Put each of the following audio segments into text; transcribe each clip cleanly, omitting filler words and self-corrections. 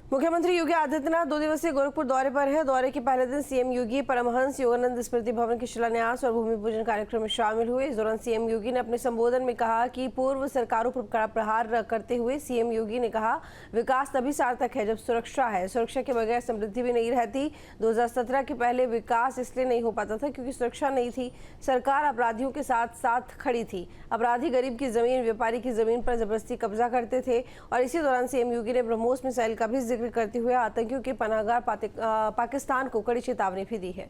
मुख्यमंत्री योगी आदित्यनाथ 2 दिवसीय गोरखपुर दौरे पर है। दौरे के पहले दिन सीएम योगी परमहंस योगानंद स्मृति भवन के शिलान्यास और भूमि पूजन कार्यक्रम में शामिल हुए। इस दौरान सीएम योगी ने अपने संबोधन में कहा कि पूर्व सरकारों पर कड़ा प्रहार करते हुए सीएम योगी ने कहा, विकास तभी सार्थक है जब सुरक्षा है। सुरक्षा के बगैर समृद्धि भी नहीं रहती। 2017 के पहले विकास इसलिए नहीं हो पाता था क्योंकि सुरक्षा नहीं थी। सरकार अपराधियों के साथ साथ खड़ी थी। अपराधी गरीब की जमीन, व्यापारी की जमीन पर जबरदस्ती कब्जा करते थे। और इसी दौरान सीएम योगी ने ब्रह्मोस मिसाइल का भी जिक्र करते हुए आतंकियों के पनाहगार पाकिस्तान को कड़ी चेतावनी भी दी है।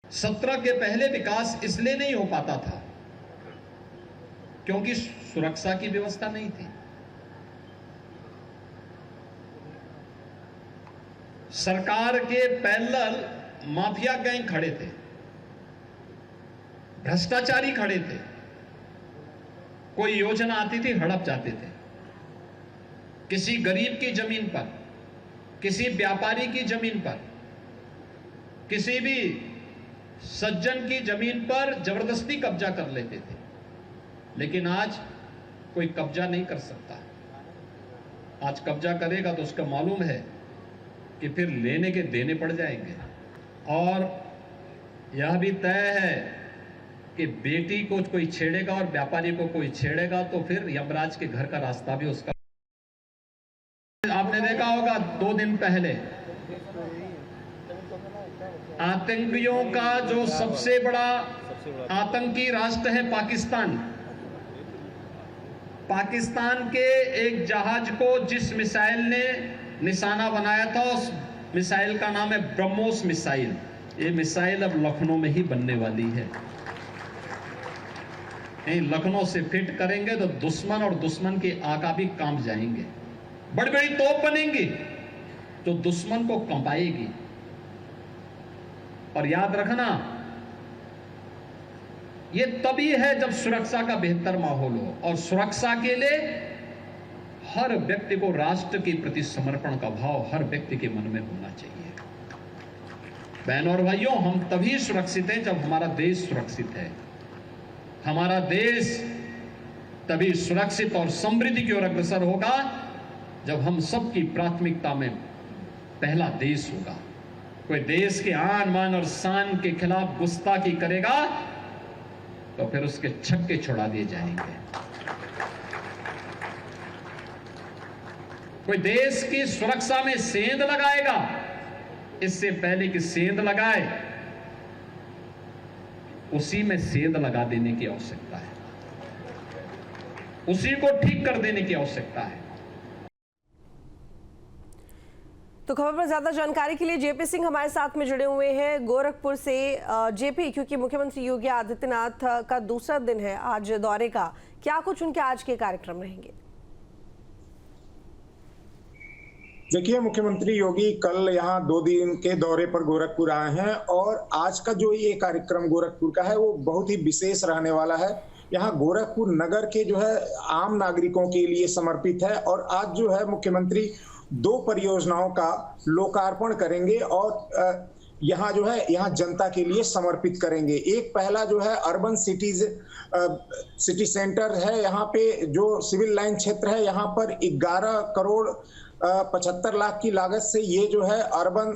17 के पहले विकास इसलिए नहीं हो पाता था क्योंकि सुरक्षा की व्यवस्था नहीं थी। सरकार के पैरेलल माफिया गैंग खड़े थे, भ्रष्टाचारी खड़े थे। कोई योजना आती थी, हड़प जाते थे। किसी गरीब की जमीन पर, किसी व्यापारी की जमीन पर, किसी भी सज्जन की जमीन पर जबरदस्ती कब्जा कर लेते थे। लेकिन आज कोई कब्जा नहीं कर सकता। आज कब्जा करेगा तो उसका मालूम है कि फिर लेने के देने पड़ जाएंगे। और यह भी तय है कि बेटी को कोई छेड़ेगा और व्यापारी को कोई छेड़ेगा तो फिर यमराज के घर का रास्ता भी उसका। आपने देखा होगा 2 दिन पहले आतंकियों का जो सबसे बड़ा आतंकी राष्ट्र है पाकिस्तान, पाकिस्तान के एक जहाज को जिस मिसाइल ने निशाना बनाया था, उस मिसाइल का नाम है ब्रह्मोस मिसाइल। ये मिसाइल अब लखनऊ में ही बनने वाली है। लखनऊ से फिट करेंगे तो दुश्मन और दुश्मन के आका भी कांप जाएंगे। बड़ी बड़ी तोप बनेंगी जो दुश्मन को कंपाएगी। और याद रखना, ये तभी है जब सुरक्षा का बेहतर माहौल हो। और सुरक्षा के लिए हर व्यक्ति को राष्ट्र के प्रति समर्पण का भाव हर व्यक्ति के मन में होना चाहिए। बहनों और भाइयों, हम तभी सुरक्षित हैं जब हमारा देश सुरक्षित है। हमारा देश तभी सुरक्षित और समृद्धि की ओर अग्रसर होगा जब हम सबकी प्राथमिकता में पहला देश होगा। कोई देश के आन मान और शान के खिलाफ गुस्ताखी करेगा तो फिर उसके छक्के छुड़ा दिए जाएंगे। कोई देश की सुरक्षा में सेंध लगाएगा, इससे पहले कि सेंध लगाए उसी में सेंध लगा देने की आवश्यकता है, उसी को ठीक कर देने की आवश्यकता है। तो खबर पर ज्यादा जानकारी के लिए जेपी सिंह हमारे साथ में जुड़े हुए हैं गोरखपुर से। जेपी, क्योंकि मुख्यमंत्री योगी आदित्यनाथ का दूसरा दिन है आज दौरे का, क्या कुछ उनके आज के कार्यक्रम रहेंगे? देखिए, मुख्यमंत्री योगी कल यहाँ 2 दिन के दौरे पर गोरखपुर आए हैं और आज का जो ये कार्यक्रम गोरखपुर का है वो बहुत ही विशेष रहने वाला है। यहाँ गोरखपुर नगर के जो है आम नागरिकों के लिए समर्पित है और आज जो है मुख्यमंत्री 2 परियोजनाओं का लोकार्पण करेंगे और यहाँ जो है यहाँ जनता के लिए समर्पित करेंगे। एक पहला जो है अर्बन सिटी सेंटर है। यहाँ पे जो सिविल लाइन क्षेत्र है, यहाँ पर 11 करोड़ 75 लाख की लागत से ये जो है अर्बन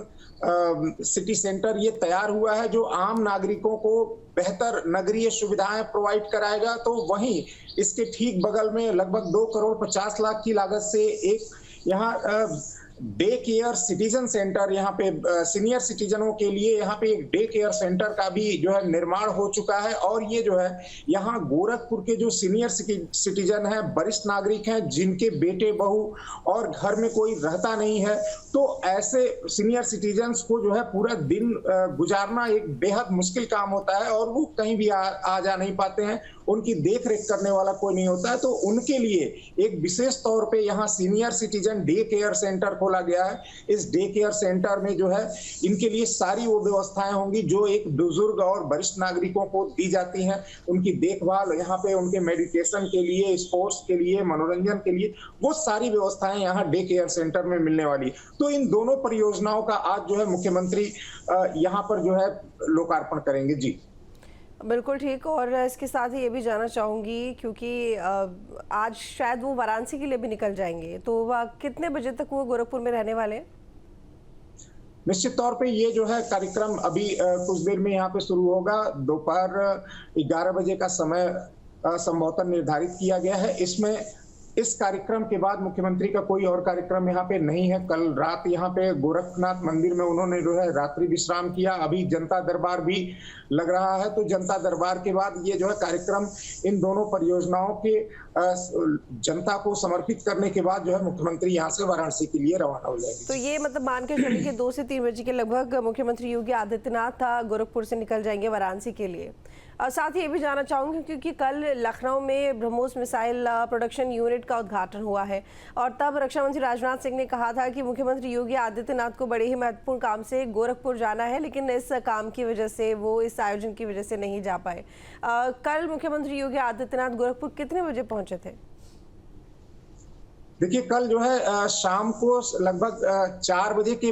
सिटी सेंटर ये तैयार हुआ है, जो आम नागरिकों को बेहतर नगरीय सुविधाएं प्रोवाइड कराएगा। तो वहीं इसके ठीक बगल में लगभग 2 करोड़ 50 लाख की लागत से एक यहाँ डे केयर सिटीजन सेंटर, यहाँ पे सीनियर सिटीजनों के लिए यहाँ पे एक डे केयर सेंटर का भी जो है निर्माण हो चुका है। और ये जो है यहाँ गोरखपुर के जो सीनियर सिटीजन हैं, वरिष्ठ नागरिक हैं, जिनके बेटे बहू और घर में कोई रहता नहीं है, तो ऐसे सीनियर सिटीजन्स को जो है पूरा दिन गुजारना एक बेहद मुश्किल काम होता है और वो कहीं भी आ जा नहीं पाते हैं, उनकी देख रेख करने वाला कोई नहीं होता है। तो उनके लिए एक विशेष तौर पे यहाँ senior citizen day care centre खोला गया है। इस डे केयर सेंटर में जो है इनके लिए सारी वो व्यवस्थाएं होंगी जो एक बुजुर्ग और वरिष्ठ नागरिकों को दी जाती हैं। उनकी देखभाल, यहाँ पे उनके मेडिटेशन के लिए, स्पोर्ट्स के लिए, मनोरंजन के लिए वो सारी व्यवस्थाएं यहाँ डे केयर सेंटर में मिलने वाली। तो इन दोनों परियोजनाओं का आज जो है मुख्यमंत्री यहाँ पर जो है लोकार्पण करेंगे। जी, बिल्कुल ठीक। और इसके साथ ही ये भी जानना चाहूँगी, क्योंकि आज शायद वो वाराणसी के लिए भी निकल जाएंगे, तो वह कितने बजे तक वो गोरखपुर में रहने वाले हैं? निश्चित तौर पे ये जो है कार्यक्रम अभी कुछ देर में यहाँ पे शुरू होगा। दोपहर 11 बजे का समय संभवतः निर्धारित किया गया है। इसमें इस कार्यक्रम के बाद मुख्यमंत्री का कोई और कार्यक्रम यहाँ पे नहीं है। कल रात यहाँ पे गोरखनाथ मंदिर में उन्होंने जो है रात्रि विश्राम किया। अभी जनता दरबार भी लग रहा है, तो जनता दरबार के बाद ये जो है कार्यक्रम इन दोनों परियोजनाओं के जनता को समर्पित करने के बाद जो है मुख्यमंत्री यहाँ से वाराणसी के लिए रवाना हो जाएंगे। तो ये मतलब मान के चलिए कि 2 से 3 बजे के लगभग मुख्यमंत्री योगी आदित्यनाथ गोरखपुर से निकल जाएंगे वाराणसी के लिए। और साथ ही ये भी जानना चाहूंगी, क्योंकि कल लखनऊ में ब्रह्मोस मिसाइल प्रोडक्शन यूनिट का उद्घाटन हुआ है और तब रक्षा मंत्री राजनाथ सिंह ने कहा था कि मुख्यमंत्री योगी आदित्यनाथ को बड़े ही महत्वपूर्ण काम से गोरखपुर जाना है, लेकिन इस काम की वजह से वो इस आयोजन की वजह से नहीं जा पाए। कल मुख्यमंत्री योगी आदित्यनाथ गोरखपुर कितने बजे पहुंचे थे? देखिए, कल जो है शाम को लगभग 4 बजे के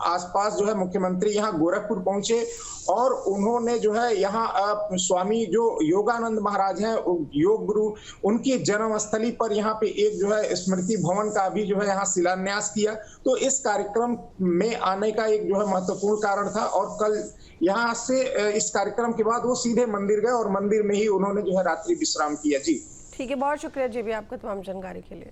आसपास जो है मुख्यमंत्री यहाँ गोरखपुर पहुंचे और उन्होंने जो है यहाँ स्वामी जो योगानंद महाराज हैं, योग गुरु, उनकी जन्मस्थली पर यहाँ पे एक जो है स्मृति भवन का भी जो है यहाँ शिलान्यास किया। तो इस कार्यक्रम में आने का एक जो है महत्वपूर्ण कारण था और कल यहाँ से इस कार्यक्रम के बाद वो सीधे मंदिर गए और मंदिर में ही उन्होंने जो है रात्रि विश्राम किया। जी ठीक है, बहुत शुक्रिया जी भी आपका तमाम जानकारी के लिए।